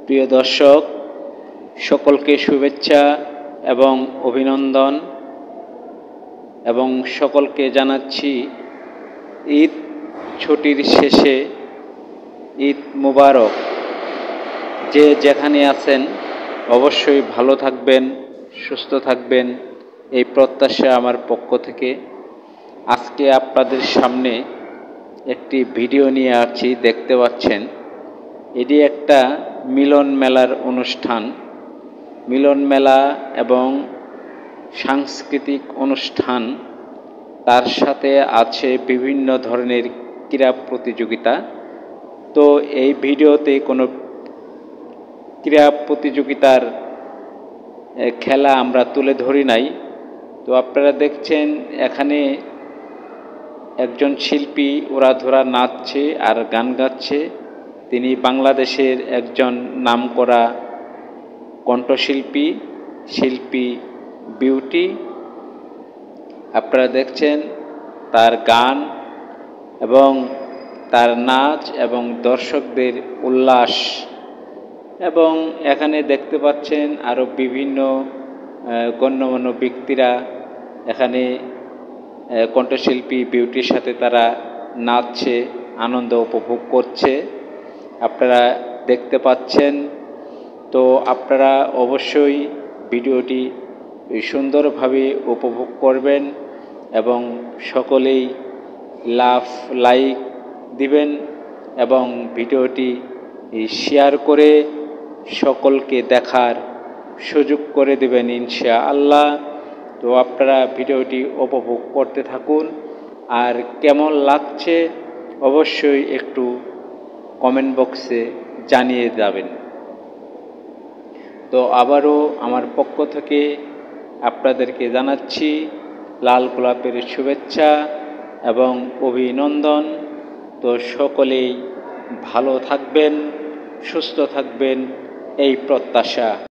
প্রিয় দর্শক, সকলকে শুভেচ্ছা এবং অভিনন্দন এবং সকলকে জানাচ্ছি ঈদ ছুটির শেষে ঈদ মুবারক। যে যেখানে আছেন অবশ্যই ভালো থাকবেন, সুস্থ থাকবেন, এই প্রত্যাশা আমার পক্ষ থেকে। আজকে আপনাদের সামনে একটি ভিডিও নিয়ে আসছি, দেখতে পাচ্ছেন এটি একটা মিলন মেলার অনুষ্ঠান। মিলন মেলা এবং সাংস্কৃতিক অনুষ্ঠান, তার সাথে আছে বিভিন্ন ধরনের ক্রীড়া প্রতিযোগিতা। তো এই ভিডিওতে কোনো ক্রীড়া প্রতিযোগিতার খেলা আমরা তুলে ধরি নাই। তো আপনারা দেখছেন এখানে একজন শিল্পী ওরাধরা নাচছে আর গান গাচ্ছে। তিনি বাংলাদেশের একজন নামকরা কণ্ঠশিল্পী, শিল্পী বিউটি। আপনারা দেখছেন তার গান এবং তার নাচ এবং দর্শকদের উল্লাস। এবং এখানে দেখতে পাচ্ছেন আরও বিভিন্ন গণ্যমান্য ব্যক্তিরা এখানে কণ্ঠশিল্পী বিউটির সাথে তারা নাচছে, আনন্দ উপভোগ করছে, আপনারা দেখতে পাচ্ছেন। তো আপনারা অবশ্যই ভিডিওটি সুন্দরভাবে উপভোগ করবেন এবং সকলেই লাইক দিবেন এবং ভিডিওটি শেয়ার করে সকলকে দেখার সুযোগ করে দেবেন ইনশাআল্লাহ। তো আপনারা ভিডিওটি উপভোগ করতে থাকুন, আর কেমন লাগছে অবশ্যই একটু কমেন্ট বক্সে জানিয়ে যাবেন। তো আবারও আমার পক্ষ থেকে আপনাদেরকে জানাচ্ছি লাল গোলাপের শুভেচ্ছা এবং অভিনন্দন। তো সকলেই ভালো থাকবেন, সুস্থ থাকবেন, এই প্রত্যাশা।